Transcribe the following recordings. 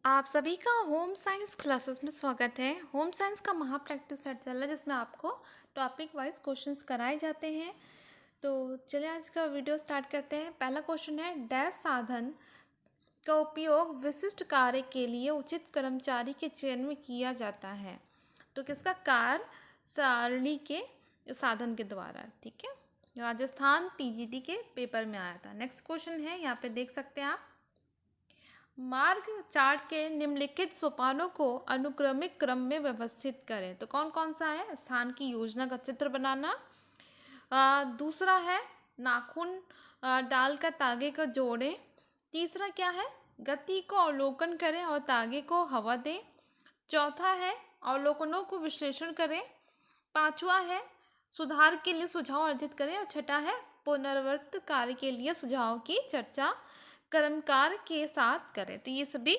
आप सभी का होम साइंस क्लासेस में स्वागत है। होम साइंस का महा प्रैक्टिस सेट चल रहा है जिसमें आपको टॉपिक वाइज क्वेश्चंस कराए जाते हैं। तो चलिए आज का वीडियो स्टार्ट करते हैं। पहला क्वेश्चन है, डैश साधन का उपयोग विशिष्ट कार्य के लिए उचित कर्मचारी के चयन में किया जाता है। तो किसका? कार्य सारणी के साधन के द्वारा। ठीक है, राजस्थान टीजीटी के पेपर में आया था। नेक्स्ट क्वेश्चन है, यहाँ पे देख सकते हैं आप, मार्ग चार्ट के निम्नलिखित सोपानों को अनुक्रमिक क्रम में व्यवस्थित करें। तो कौन कौन सा है? स्थान की योजना का चित्र बनाना, दूसरा है नाखून डाल कर तागे को जोड़ें, तीसरा क्या है? गति को अवलोकन करें और तागे को हवा दें, चौथा है अवलोकनों को विश्लेषण करें, पांचवा है सुधार के लिए सुझाव अर्जित करें और छठा है पुनरावृत्त कार्य के लिए सुझाव की चर्चा कर्मकार के साथ करें। तो ये सभी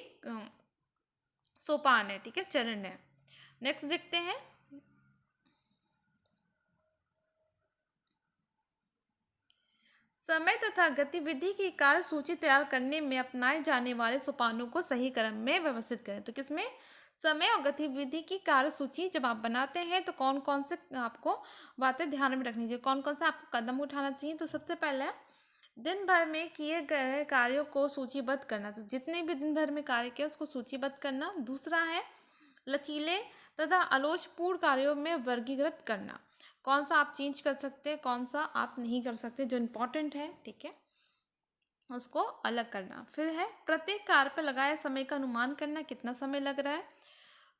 सोपान है, ठीक है, चरण है। नेक्स्ट देखते हैं, समय तथा गतिविधि की कार्य सूची तैयार करने में अपनाए जाने वाले सोपानों को सही क्रम में व्यवस्थित करें। तो किसमें? समय और गतिविधि की कार्य सूची जब आप बनाते हैं तो कौन कौन से आपको बातें ध्यान में रखनी चाहिए, कौन कौन सा आपको कदम उठाना चाहिए। तो सबसे पहले दिन भर में किए गए कार्यों को सूचीबद्ध करना। तो जितने भी दिन भर में कार्य किए उसको सूचीबद्ध करना। दूसरा है लचीले तथा आलोचपूर्ण कार्यों में वर्गीकृत करना, कौन सा आप चेंज कर सकते हैं, कौन सा आप नहीं कर सकते, जो इम्पोर्टेंट है, ठीक है, उसको अलग करना। फिर है प्रत्येक कार्य पर लगाए समय का अनुमान करना, कितना समय लग रहा है।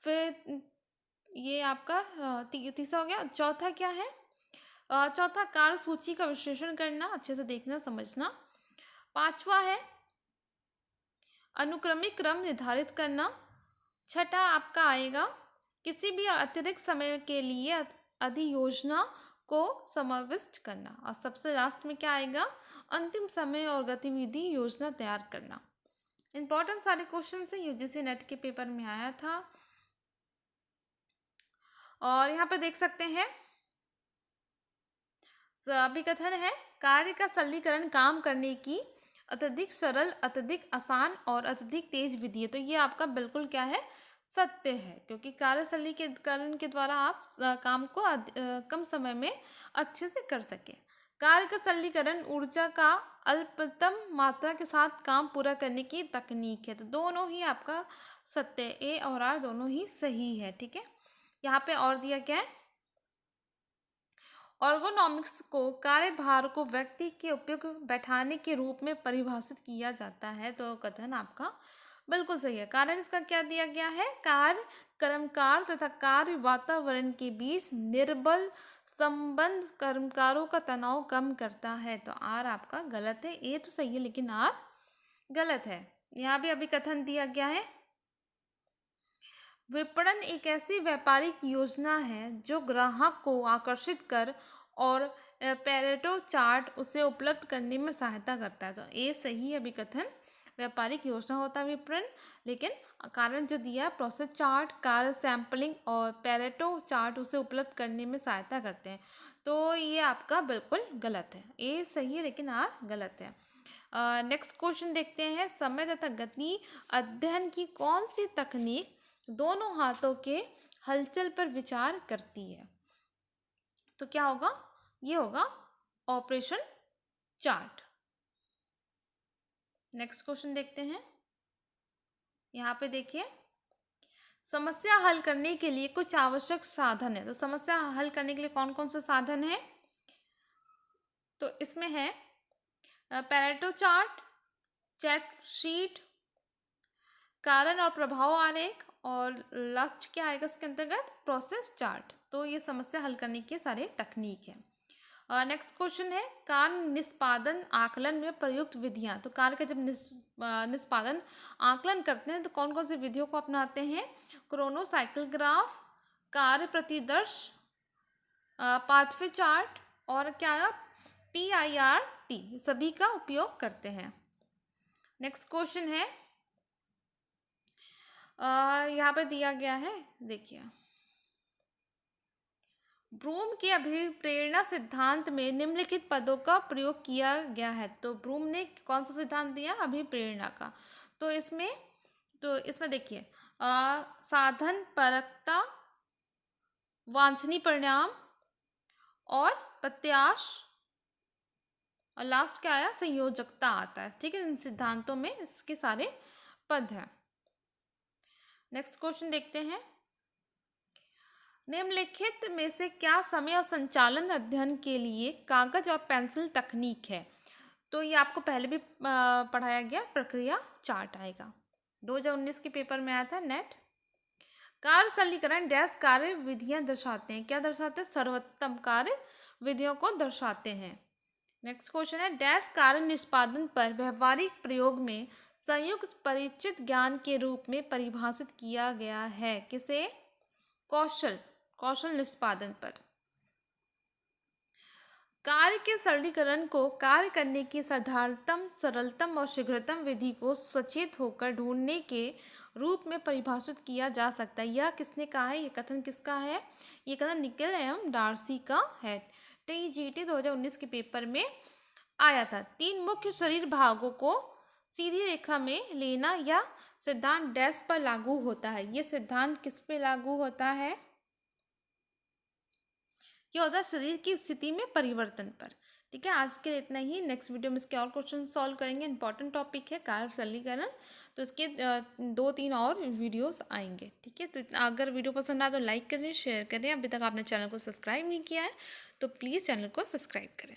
फिर ये आपका तीसरा हो गया। चौथा क्या है? चौथा कार्य सूची का विश्लेषण करना, अच्छे से देखना समझना। पांचवा है अनुक्रमिक क्रम निर्धारित करना। छठा आपका आएगा किसी भी अतिरिक्त समय के लिए अधियोजना को समाविष्ट करना। और सबसे लास्ट में क्या आएगा? अंतिम समय और गतिविधि योजना तैयार करना। इंपॉर्टेंट सारे क्वेश्चन से यूजीसी नेट के पेपर में आया था। और यहाँ पे देख सकते हैं अभिकथन है, कार्य का सरलीकरण काम करने की अत्यधिक सरल, अत्यधिक आसान और अत्यधिक तेज विधि है। तो ये आपका बिल्कुल क्या है? सत्य है, क्योंकि कार्य सरलीकरण के द्वारा आप काम को कम समय में अच्छे से कर सके। कार्य का सरलीकरण ऊर्जा का अल्पतम मात्रा के साथ काम पूरा करने की तकनीक है। तो दोनों ही आपका सत्य, ए और आर दोनों ही सही है, ठीक है। यहाँ पे और दिया क्या है? एर्गोनॉमिक्स को कार्यभार को व्यक्ति के उपयोग बैठाने के रूप में परिभाषित किया जाता है। तो कथन आपका बिल्कुल सही है। कारण इसका क्या दिया गया है? कार्य कर्मकार तथा कार्य वातावरण के बीच निर्बल संबंध कर्मकारों का तनाव कम करता है। तो आर आपका गलत है, ए तो सही है लेकिन आर गलत है। यहाँ भी अभी कथन दिया गया है, विपणन एक ऐसी व्यापारिक योजना है जो ग्राहक को आकर्षित कर और पेरेटो चार्ट उसे उपलब्ध करने में सहायता करता है। तो ये सही है अभिकथन, व्यापारिक योजना होता है विपणन, लेकिन कारण जो दिया प्रोसेस चार्ट, कार्य सैंपलिंग और पेरेटो चार्ट उसे उपलब्ध करने में सहायता करते हैं। तो ये आपका बिल्कुल गलत है, ए सही है लेकिन आर गलत है। नेक्स्ट क्वेश्चन देखते हैं, समय तथा गति अध्ययन की कौन सी तकनीक दोनों हाथों के हलचल पर विचार करती है? तो क्या होगा? ये होगा ऑपरेशन चार्ट। नेक्स्ट क्वेश्चन देखते हैं, यहाँ पे देखिए, समस्या हल करने के लिए कुछ आवश्यक साधन है। तो समस्या हल करने के लिए कौन कौन से साधन है? तो इसमें है पेरेटो चार्ट, चेक शीट, कारण और प्रभाव आरेख, और लास्ट क्या आएगा इसके अंतर्गत? Process chart. तो ये समस्या हल करने के सारे तकनीक है। नेक्स्ट क्वेश्चन है, कार्य निष्पादन आकलन में प्रयुक्त विधियां। तो कार्य का जब निष्पादन आकलन करते हैं तो कौन कौन सी विधियों को अपनाते हैं? क्रोनो साइकिल ग्राफ, कार्य प्रतिदर्श, पाथवे चार्ट, और क्या है PIRT, सभी का उपयोग करते हैं। नेक्स्ट क्वेश्चन है, यहाँ पे दिया गया है, देखिए, ब्रूम के अभिप्रेरणा सिद्धांत में निम्नलिखित पदों का प्रयोग किया गया है। तो ब्रूम ने कौन सा सिद्धांत दिया? अभिप्रेरणा का। तो इसमें तो इसमें देखिए साधन परकता, वांछनीय परिणाम और प्रत्याश, और लास्ट क्या आया, संयोजकता आता है। ठीक है, इन सिद्धांतों में इसके सारे पद हैं। नेक्स्ट क्वेश्चन देखते हैं। निम्नलिखित में से क्या समय और संचालन अध्ययन के लिए कागज और पेंसिल तकनीक है? तो ये आपको पहले भी पढ़ाया गया, प्रक्रिया चार्ट आएगा, 2019 के पेपर में आया था नेट। कार्य सरलीकरण डैश कार्य विधियां दर्शाते हैं, क्या दर्शाते हैं, सर्वोत्तम कार्य विधियों को दर्शाते हैं। नेक्स्ट क्वेश्चन है, डैश कार्य निष्पादन पर व्यवहारिक प्रयोग में संयुक्त परिचित ज्ञान के रूप में परिभाषित किया गया है, किसे, कौशल निष्पादन पर। कार्य के सरलीकरण को कार्य करने की साधारणतम, सरलतम और शीघ्रतम विधि को सचेत होकर ढूंढने के रूप में परिभाषित किया जा सकता है। यह किसने कहा है, ये कथन किसका है, ये कथन निकेल एवं डार्सी का है। TGT 2019 के पेपर में आया था। 3 मुख्य शरीर भागों को सीधी रेखा में लेना या सिद्धांत डैश पर लागू होता है। ये सिद्धांत किस पे लागू होता है, क्या होता है, शरीर की स्थिति में परिवर्तन पर। ठीक है, आज के लिए इतना ही। नेक्स्ट वीडियो में इसके और क्वेश्चन सॉल्व करेंगे। इंपॉर्टेंट टॉपिक है कार्य सरलीकरण, तो इसके 2-3 और वीडियोस आएंगे। ठीक है, तो अगर वीडियो पसंद आए तो लाइक करें, शेयर करें। अभी तक आपने चैनल को सब्सक्राइब नहीं किया है तो प्लीज़ चैनल को सब्सक्राइब करें।